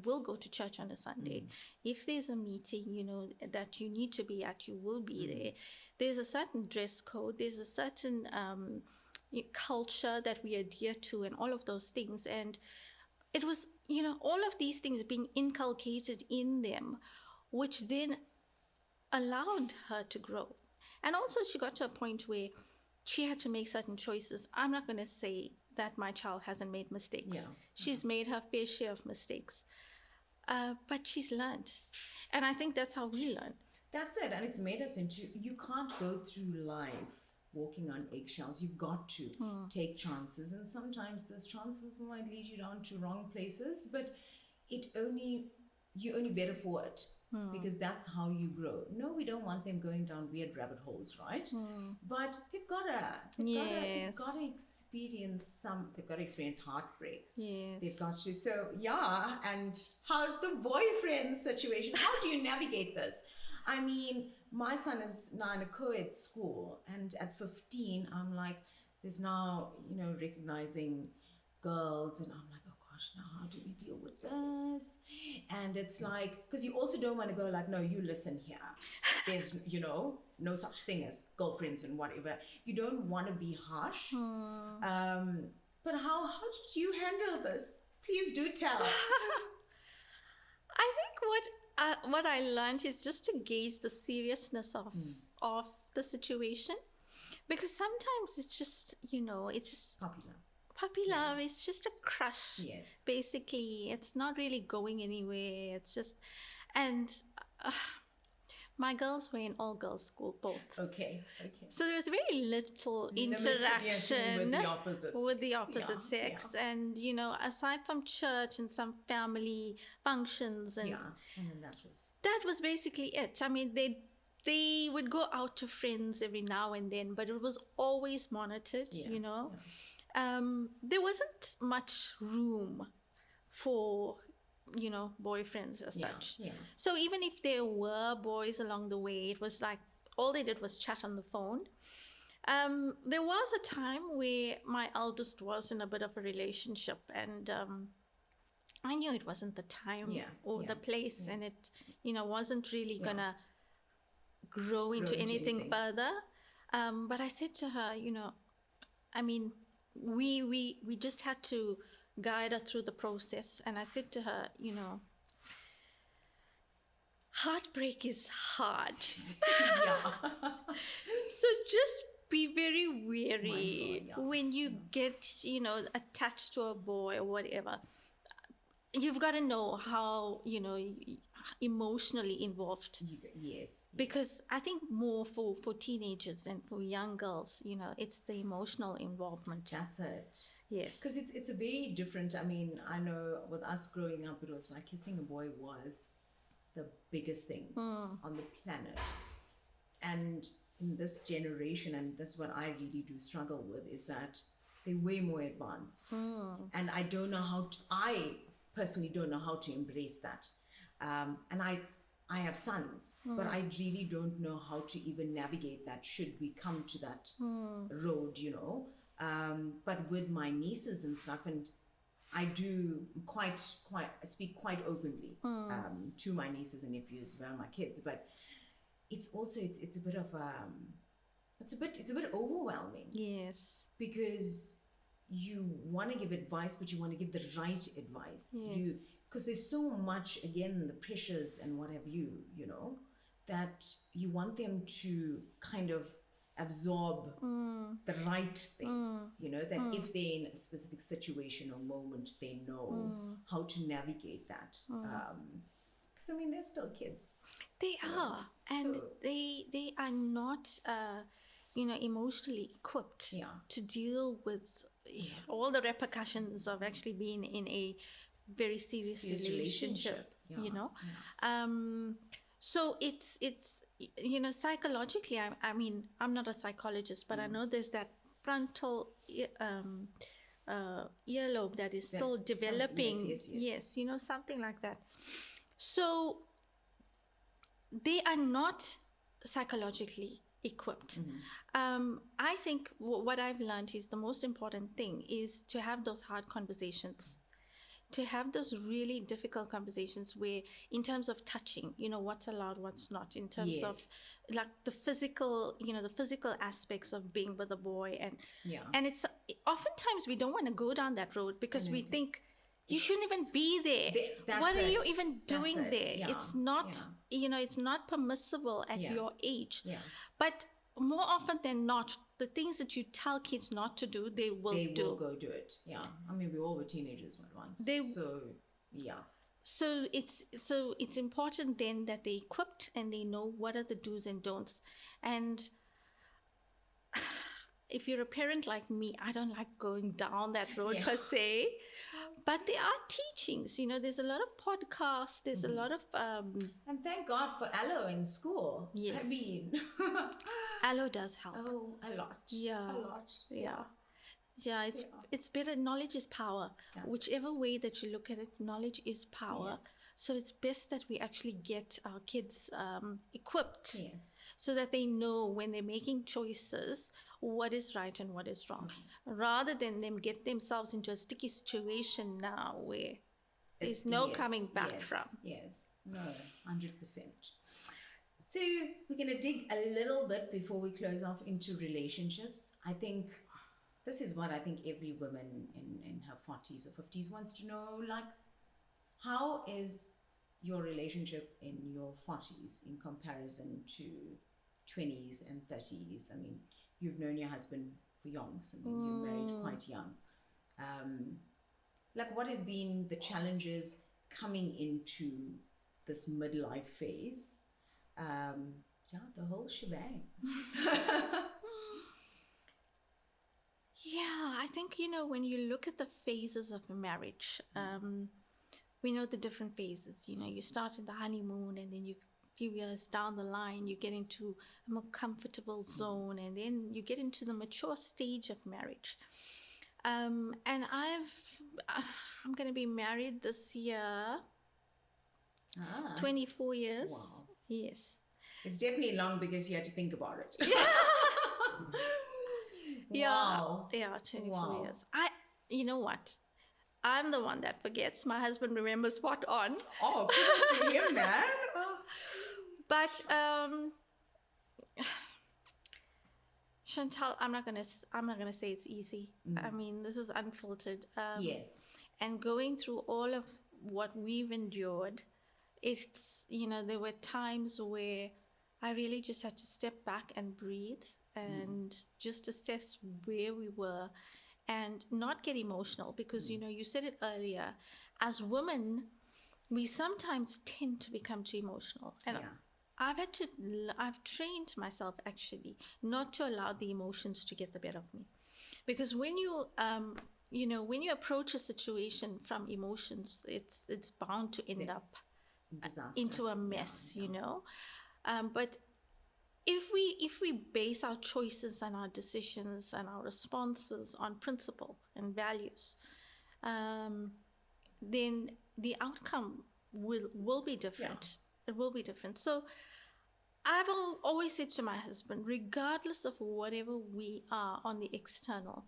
we'll go to church on a Sunday. If there's a meeting, you know, that you need to be at, you will be there. There's a certain dress code, there's a certain culture that we adhere to, and all of those things. And it was, you know, all of these things being inculcated in them, which then allowed her to grow. And also, she got to a point where she had to make certain choices. I'm not going to say that my child hasn't made mistakes. Yeah. She's made her fair share of mistakes, but she's learned. And I think that's how we learn. That's it. And it's made us into, you can't go through life walking on eggshells. You've got to take chances. And sometimes those chances might lead you down to wrong places, but you're only better for it. Because that's how you grow. No, we don't want them going down weird rabbit holes, right? But they've got to experience heartbreak. Yes. They've got to. So yeah, and how's the boyfriend situation? How do you navigate this? I mean, my son is now in a co-ed school, and at 15, I'm like, there's now, you know, recognizing girls, and I'm like, oh gosh, now how do we deal with this? And it's like, because you also don't want to go like, no, you listen here. There's, you know, no such thing as girlfriends and whatever. You don't want to be harsh. But how did you handle this? Please do tell. I think what I learned is just to gauge the seriousness of the situation, because sometimes it's just, you know, it's just puppy love. It's just a crush. Yes. Basically, it's not really going anywhere. It's just, and my girls were in all girls school, both. Okay. So there was very little interaction with the opposite sex. Yeah. And, you know, aside from church and some family functions, and and then that was basically it. I mean, they would go out to friends every now and then, but it was always monitored, you know. There wasn't much room for, you know, boyfriends as such. So even if there were boys along the way, it was like all they did was chat on the phone. There was a time where my eldest was in a bit of a relationship, and I knew it wasn't the time or the place, and it, you know, wasn't really gonna grow into anything further. But I said to her, you know, I mean, we just had to guide her through the process. And I said to her, you know, heartbreak is hard. So just be very wary when you get, you know, attached to a boy or whatever. You've got to know how, you know, emotionally involved. Yes. Because I think more for teenagers and for young girls, you know, it's the emotional involvement. That's it. Yes. Because it's a very different, I mean, I know with us growing up, it was like kissing a boy was the biggest thing on the planet. And in this generation, and this is what I really do struggle with, is that they're way more advanced. And I don't know how to, I personally don't know how to embrace that. And I have sons, but I really don't know how to even navigate that should we come to that road, you know. But with my nieces and stuff, and I do speak quite openly to my nieces and nephews around my kids, but it's also it's a bit of it's a bit overwhelming. Yes. Because you want to give advice, but you want to give the right advice. Yes. Because there's so much, again, the pressures and what have you, you know, that you want them to kind of absorb the right thing, that if they're in a specific situation or moment, they know how to navigate that. Because, I mean, they're still kids. They are, and So, they are not, emotionally equipped to deal with all the repercussions of actually being in a very serious relationship. So it's psychologically. I mean, I'm not a psychologist, but I know there's that frontal earlobe that is still developing. Yes. Something like that. So they are not psychologically equipped. I think what I've learned is the most important thing is to have those hard conversations, to have those really difficult conversations where, in terms of touching, what's allowed, what's not, in terms of like the physical aspects of being with a boy. And it's oftentimes we don't want to go down that road because we think you shouldn't even be there. What are you even doing there? It's not, it's not permissible at your age. But more often than not, the things that you tell kids not to do, they will go do it. I mean, we all were teenagers once. So it's important then that they're equipped and they know what are the do's and don'ts. And if you're a parent like me, I don't like going down that road per se, but there are teachings. There's a lot of podcasts. There's a lot of and thank God for Allo in school. Yes, I mean, Allo does help. Oh, a lot. Yeah, a lot. Yeah, it's better. Knowledge is power. Whichever way that you look at it, knowledge is power. So it's best that we actually get our kids equipped, so that they know when they're making choices what is right and what is wrong, rather than them get themselves into a sticky situation now where there's no coming back from. Yes, no, 100%. So we're going to dig a little bit before we close off into relationships. I think this is what I think every woman in her 40s or 50s wants to know, like, how is your relationship in your 40s in comparison to 20s and 30s? I mean, you've known your husband for yonks. I mean, you're married quite young. Like, what has been the challenges coming into this midlife phase? The whole shebang. I think, when you look at the phases of a marriage, we know the different phases. You start in the honeymoon, and then a few years down the line, you get into a more comfortable zone, and then you get into the mature stage of marriage. And I'm going to be married this year, 24 years. Wow. Yes. It's definitely long because you had to think about it. Wow. 24 years. You know what? I'm the one that forgets. My husband remembers spot on. Oh, kudos to him, man. But Chantal, I'm not gonna say it's easy. I mean, this is unfiltered. Yes. And going through all of what we've endured, it's, there were times where I really just had to step back and breathe and just assess where we were and not get emotional, because, you said it earlier, as women, we sometimes tend to become too emotional. And I've trained myself actually not to allow the emotions to get the better of me. Because when you, when you approach a situation from emotions, it's bound to end up into a mess, but if we base our choices and our decisions and our responses on principle and values, then the outcome will be different. It will be different. So I've always said to my husband, regardless of whatever we are on the external,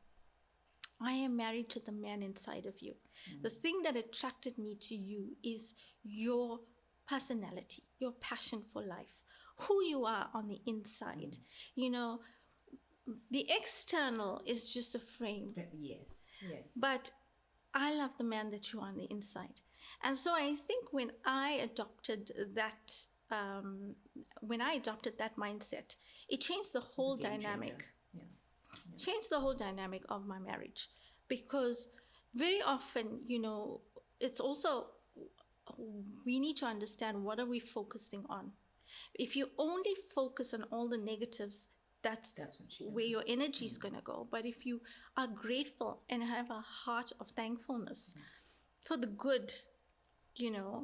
I am married to the man inside of you. The thing that attracted me to you is your personality, your passion for life, who you are on the inside. The external is just a frame. Yes. But I love the man that you are on the inside. And so I think when I adopted that when I adopted that mindset, it changed the whole It's a game dynamic. changer. Yeah. Changed the whole dynamic of my marriage, because very often, it's also, we need to understand, what are we focusing on. If you only focus on all the negatives, that's where your energy is going to go. But if you are grateful and have a heart of thankfulness for the good,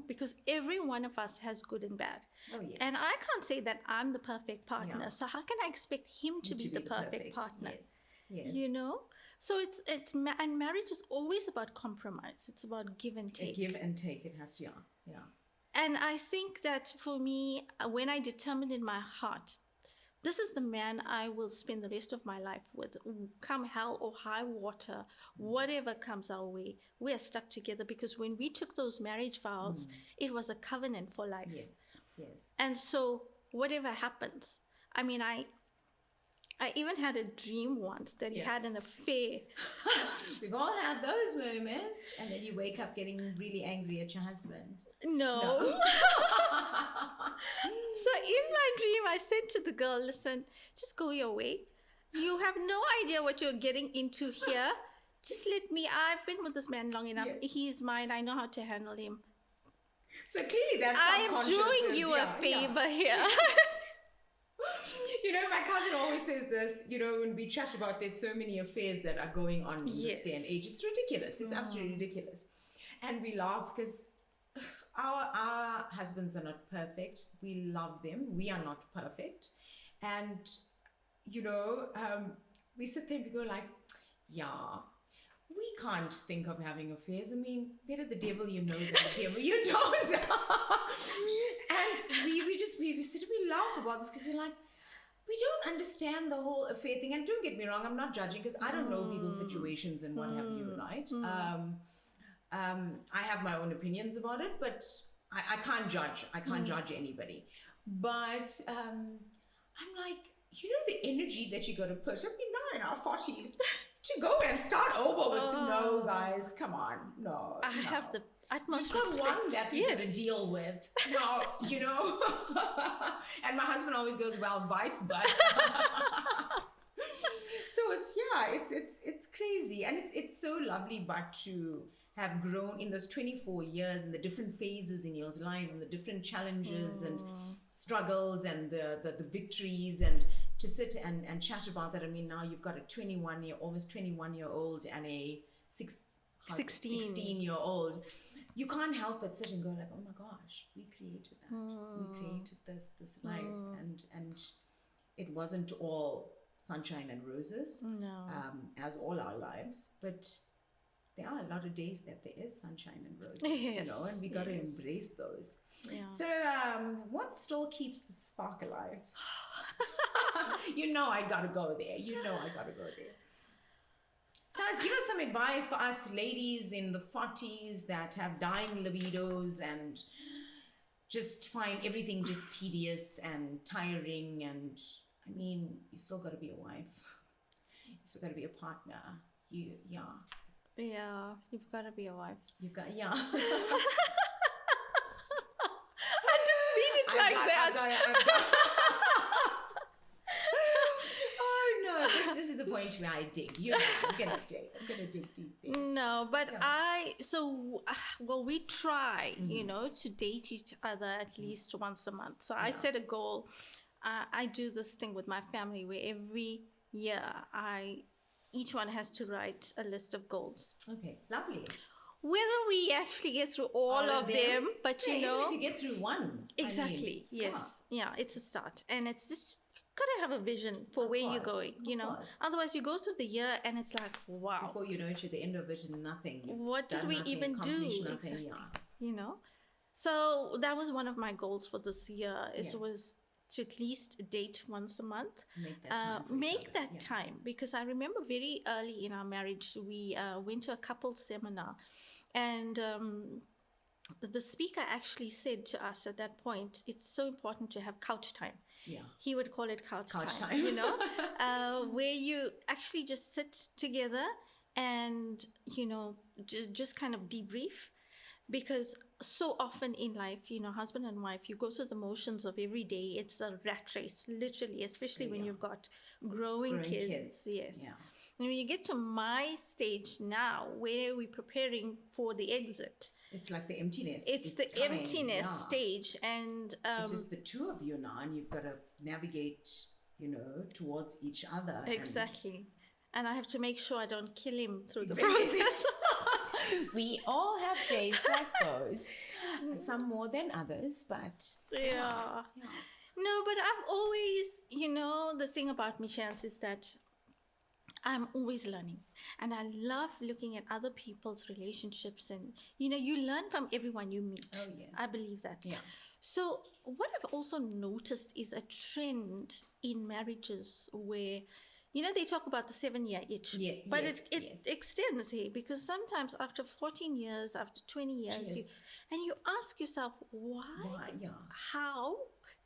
because every one of us has good and bad. Oh, yes. And I can't say that I'm the perfect partner. Yeah. So how can I expect him to be the perfect partner? Yes. So and marriage is always about compromise. It's about give and take. Give and take. It has, yeah. And I think that for me, when I determined in my heart, this is the man I will spend the rest of my life with, come hell or high water, whatever comes our way, we are stuck together. Because when we took those marriage vows, it was a covenant for life. Yes. And so whatever happens, I mean, I even had a dream once that he had an affair. We've all had those moments, and then you wake up getting really angry at your husband. No. So in my dream, I said to the girl, listen, just go your way. You have no idea what you're getting into here. Just let me, I've been with this man long enough. Yeah. He's mine. I know how to handle him. So clearly that's I am doing you a favor here. My cousin always says this, when we chat about there's so many affairs that are going on in this day and age. It's ridiculous. It's absolutely ridiculous. And we laugh because our husbands are not perfect. We love them. We are not perfect. And, we sit there and we go like, yeah, we can't think of having affairs. I mean, better the devil you know than the devil you don't. And we sit and we laugh about this because we're like, we don't understand the whole affair thing. And don't get me wrong, I'm not judging because I don't know people's situations and what have you, right? I have my own opinions about it, but I can't judge. I can't judge anybody. But I'm like, the energy that you got to put. I mean, now in our 40s, to go and start over with no, guys, come on, no. I have the utmost You've got respect. one that you got to deal with. No, And my husband always goes, well, vice versa. So it's crazy, and it's so lovely, but to have grown in those 24 years and the different phases in your lives and the different challenges and struggles and the victories, and to sit and chat about that. I mean, now you've got a almost 21-year-old and a 16-year-old. You can't help but sit and go like, oh my gosh, we created that. We created this life. And it wasn't all sunshine and roses, as all our lives, but there are a lot of days that there is sunshine and roses, and we got to embrace those. Yeah. So what still keeps the spark alive? I got to go there. So give us some advice for us ladies in the 40s that have dying libidos and just find everything just tedious and tiring. And I mean, you still got to be a wife. You still got to be a partner. Yeah, you've got to be a wife. I didn't mean it like that. Oh no, this is the point where I dig. I'm gonna dig deep there. No, but we try, to date each other at least once a month. So I set a goal. I do this thing with my family where every year each one has to write a list of goals. Okay, lovely. Whether we actually get through all of them, but even if you get through one. Exactly. I mean, yes. Yeah, it's a start. And it's just gotta have a vision for where you're going, Otherwise you go through the year and it's like, wow. Before you know it, you're at the end of it and nothing. What did we even do? Nothing, exactly. So that was one of my goals for this year. It was to at least date once a month. Make that time, because I remember very early in our marriage, we went to a couples seminar, and the speaker actually said to us at that point, it's so important to have couch time. Yeah. He would call it couch time. Where you actually just sit together and, just kind of debrief. because so often in life, husband and wife, you go through the motions of every day. It's a rat race, literally, especially when Yeah. you've got growing Growing kids. kids. Yes. Yeah. And when you get to my stage now, where we're preparing for the exit, It's like the emptiness. it's the coming. emptiness Yeah. stage. And It's just the two of you now, and you've got to navigate, towards each other. exactly. And I have to make sure I don't kill him through the process. We all have days like those. Some more than others, but Yeah. No, but I've always, the thing about me, Chance, is that I'm always learning. And I love looking at other people's relationships. And, you learn from everyone you meet. Oh, yes. I believe that. Yeah. So, what I've also noticed is a trend in marriages where, they talk about the 7-year itch. Yeah, but yes, it yes. extends here, because sometimes after 14 years, after 20 years, Yes. you ask yourself, why? Yeah. How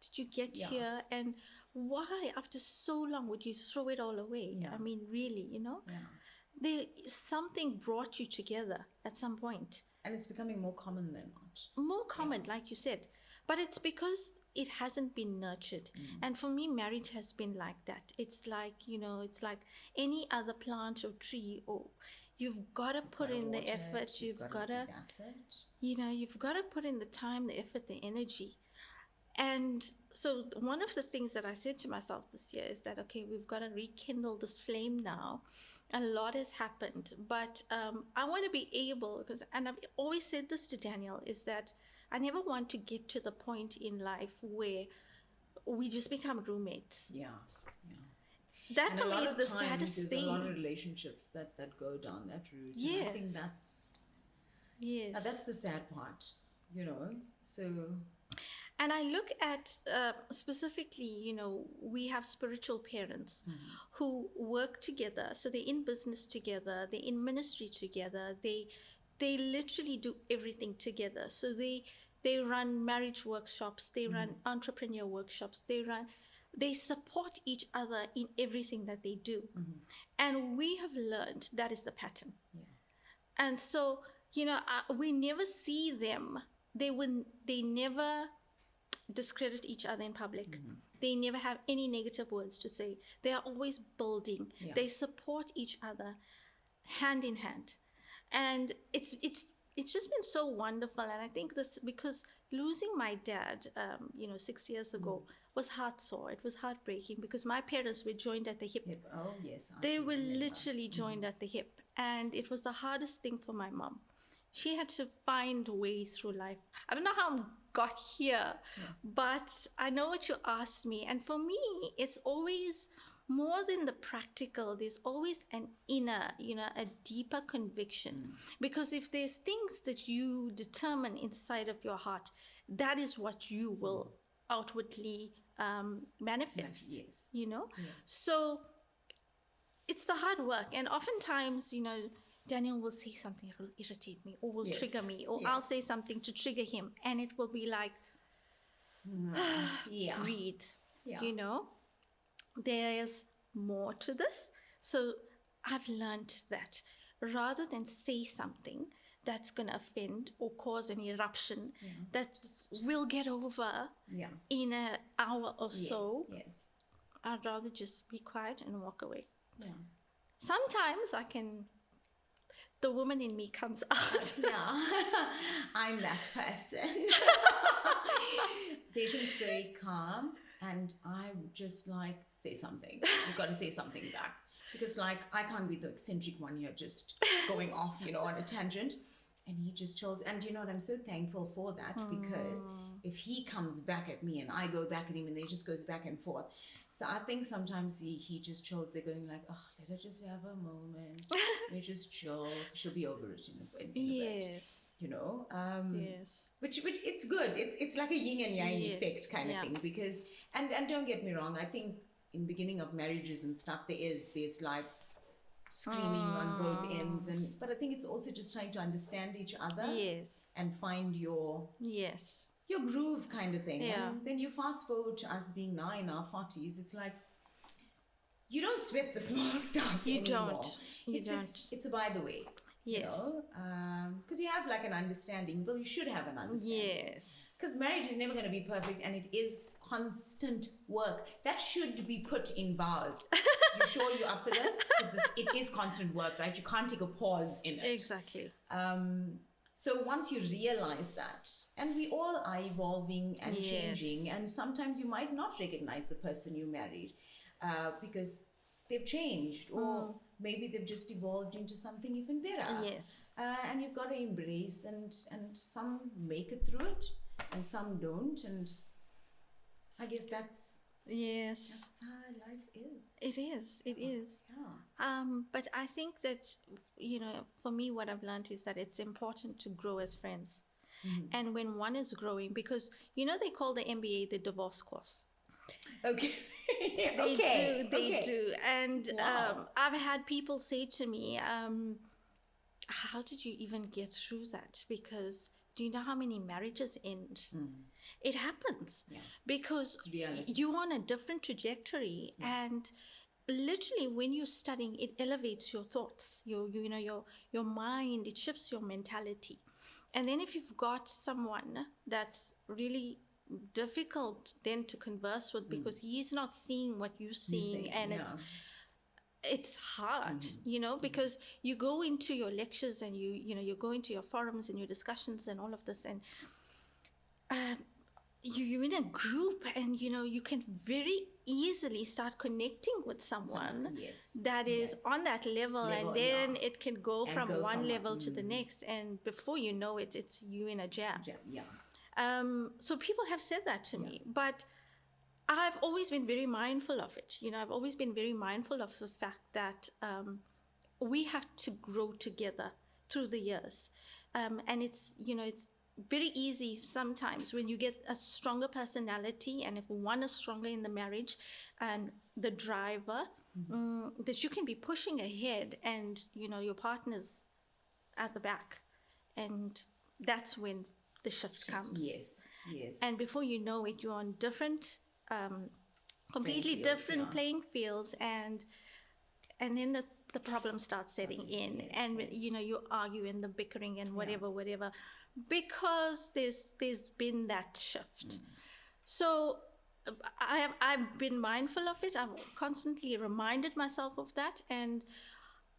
did you get here? And why, after so long, would you throw it all away? Yeah. I mean, really, Yeah. something brought you together at some point. And it's becoming more common than not. More common, like you said. But it's because it hasn't been nurtured. And for me, marriage has been like that. It's like, it's like any other plant or tree, or you've got to put in the effort. You've got to, that's it. you've got to put in the time, the effort, the energy. And so one of the things that I said to myself this year is that, okay, we've got to rekindle this flame now. A lot has happened, but I want to be able, and I've always said this to Daniel, is that I never want to get to the point in life where we just become roommates. Yeah. That And for me is the saddest there's thing. a lot of relationships that go down that route. Yeah. And I think that's the sad part, So and I look at specifically, we have spiritual parents who work together. So they're in business together, they're in ministry together, they literally do everything together. So they run marriage workshops, they run entrepreneur workshops, they support each other in everything that they do. And we have learned that is the pattern. Yeah. And so, we never see them. They never discredit each other in public. They never have any negative words to say. They are always building. Yeah. They support each other hand in hand. And it's just been so wonderful. And I think this, because losing my dad 6 years ago was heart sore. It was heartbreaking, because my parents were joined at the hip. Oh yes, They were literally joined at the hip, and it was the hardest thing for my mom. She had to find a way through life. I don't know how I got here, but I know what you asked me. And for me, it's always more than the practical. There's always an inner, a deeper conviction. Because if there's things that you determine inside of your heart, that is what you will outwardly manifest. Yes. Yes. So it's the hard work. And oftentimes, Daniel will say something that will irritate me, or will trigger me, or I'll say something to trigger him, and it will be like, breathe. Yeah. There's more to this. So I've learned that rather than say something that's going to offend or cause an eruption that we'll get over in an hour or so, I'd rather just be quiet and walk away. Yeah. Sometimes the woman in me comes out. Yeah, I'm that person. Patient's very calm, and I'm just like, say something. You've got to say something back. Because I can't be the eccentric one here just going off, on a tangent. And he just chills. And you know what, I'm so thankful for that, because if he comes back at me and I go back at him, and then it just goes back and forth. So I think sometimes he just chills. They're going like, oh, let her just have a moment. Let her just chill. She'll be over it in a bit. Yes. Yes. Which it's good. It's like a yin and yang effect kind of thing. Because, and don't get me wrong, I think in beginning of marriages and stuff, there's like screaming on both ends, but I think it's also just trying to understand each other. Yes. And find your groove kind of thing. Yeah. And then you fast forward to us being now in our 40s, it's like you don't sweat the small stuff anymore. You don't. It's a by the way. Yes. Because you have like an understanding. Well, you should have an understanding. Yes. Because marriage is never going to be perfect, and it is constant work. That should be put in vows. You sure you're up for this? Because it is constant work, right? You can't take a pause in it. Exactly. So once you realize that, and we all are evolving and Yes. changing, and sometimes you might not recognize the person you married because they've changed, or maybe they've just evolved into something even better. Yes. And you've got to embrace, and some make it through it, and some don't, and I guess that's Yes. how life is. It is. It is. Yeah. But I think that, for me, what I've learned is that it's important to grow as friends. And when one is growing, because, they call the MBA the divorce course. Okay. They do. And Wow. I've had people say to me, how did you even get through that? Because do you know how many marriages end? It happens because It's reality. you're on a different trajectory, and literally when you're studying, it elevates your thoughts, your mind, it shifts your mentality. And then if you've got someone that's really difficult then to converse with because he's not seeing what you're seeing, and it's hard, because you go into your lectures and you go into your forums and your discussions and all of this, and you're in a group, and you can very easily start connecting with someone that is on that level, and then it can go from one level to the next, and before you know it, it's you in a jam. So people have said that to me, but I've always been very mindful of it. I've always been very mindful of the fact that we have to grow together through the years. And it's very easy sometimes when you get a stronger personality, and if one is stronger in the marriage and the driver, that you can be pushing ahead, and your partner's at the back. And that's when the shift comes. Yes. And before you know it, you're on different, completely different playing fields, and then the problem starts setting in, and you argue and the bickering and whatever, because there's been that shift. So I've been mindful of it. I've constantly reminded myself of that, and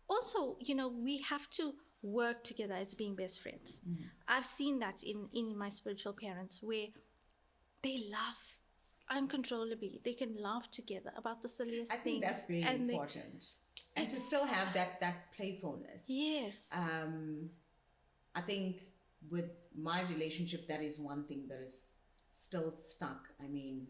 also, we have to work together as being best friends. I've seen that in my spiritual parents, where they laugh uncontrollably. They can laugh together about the silliest things. I think that's very important. And to still have that playfulness. Yes. I think with my relationship, that is one thing that is still stuck. I mean,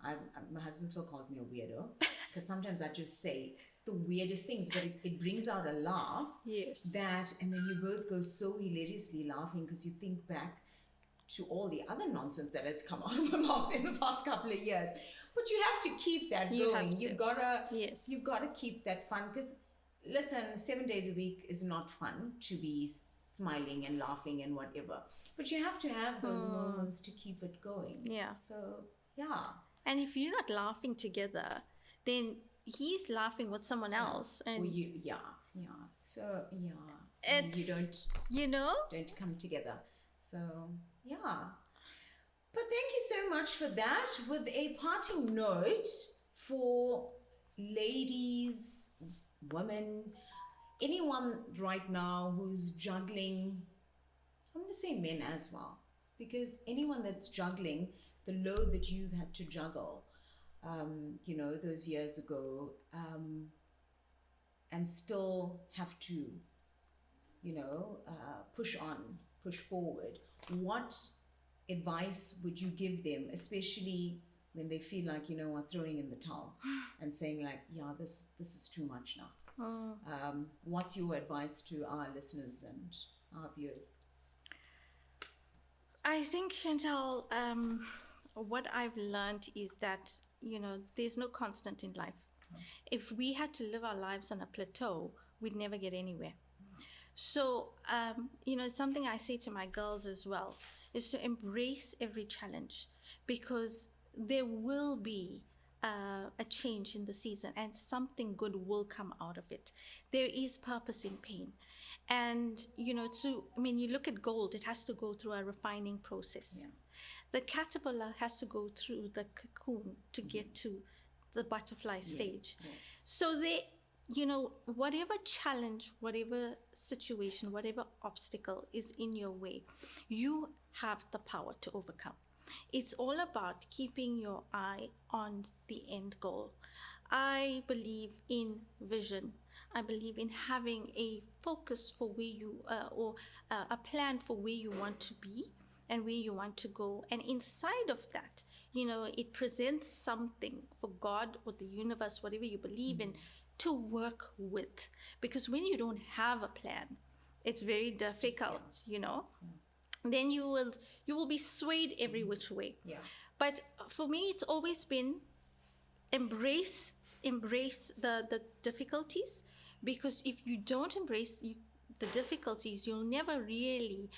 my husband still calls me a weirdo because sometimes I just say the weirdest things, but it brings out a laugh. Yes. And then you both go so hilariously laughing because you think back to all the other nonsense that has come out of my mouth in the past couple of years. But you have to keep that going. You've gotta keep that fun, because listen, 7 days a week is not fun to be smiling and laughing and whatever. But you have to have those moments to keep it going. Yeah. So yeah. And if you're not laughing together, then he's laughing with someone else, and So and you don't come together. So yeah. But thank you so much for that. With a parting note for ladies, women, anyone right now who's juggling, I'm going to say men as well, because anyone that's juggling the load that you've had to juggle, those years ago, and still have to, push forward. What advice would you give them, especially when they feel like, throwing in the towel and saying like, yeah, this is too much now? What's your advice to our listeners and our viewers? I think, Chantal, what I've learned is that, there's no constant in life. If we had to live our lives on a plateau, we'd never get anywhere. So, something I say to my girls as well is to embrace every challenge, because there will be a change in the season, and something good will come out of it. There is purpose in pain. And, you look at gold, it has to go through a refining process. Yeah. The caterpillar has to go through the cocoon to get to the butterfly stage. Yes. So whatever challenge, whatever situation, whatever obstacle is in your way, you have the power to overcome. It's all about keeping your eye on the end goal. I believe in vision. I believe in having a focus for where you, or a plan for where you want to be and where you want to go. And inside of that, it presents something for God or the universe, whatever you believe in, to work with. Because when you don't have a plan, it's very difficult, then you will be swayed every which way. Yeah. But for me, it's always been embrace the difficulties, because if you don't embrace the difficulties, you'll never really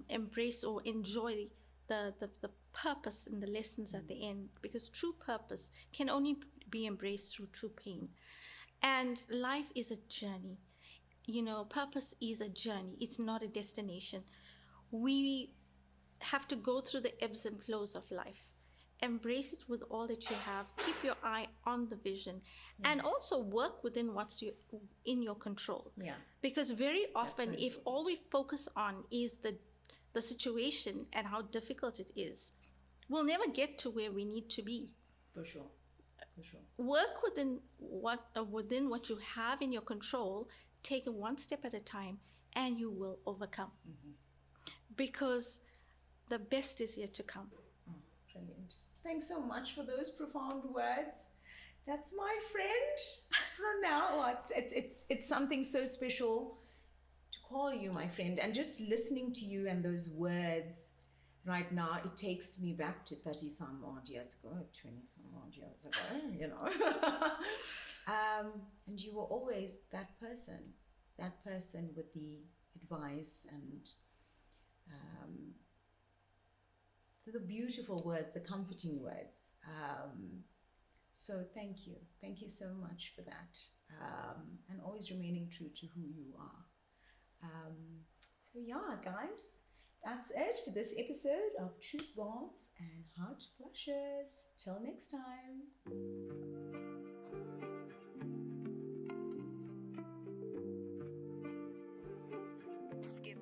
embrace or enjoy the purpose and the lessons at the end, because true purpose can only be embraced through true pain. And life is a journey. Purpose is a journey, it's not a destination. We have to go through the ebbs and flows of life. Embrace it with all that you have. Keep your eye on the vision, and also work within what's in your control. Yeah. Because very often, so if all we focus on is the situation and how difficult it is, we'll never get to where we need to be. For sure. For sure. Work within what you have in your control. Take it one step at a time, and you will overcome. Because the best is yet to come. Oh, brilliant. Thanks so much for those profound words. That's my friend, Ronelle. Oh, it's something so special to call you my friend. And just listening to you and those words right now, it takes me back to 30 some odd years ago, 20 some odd years ago, and you were always that person with the advice and the beautiful words, the comforting words. So thank you so much for that, and always remaining true to who you are. So yeah, guys, that's it for this episode of Truth Bombs and Heart Flushes. Till next time. Skin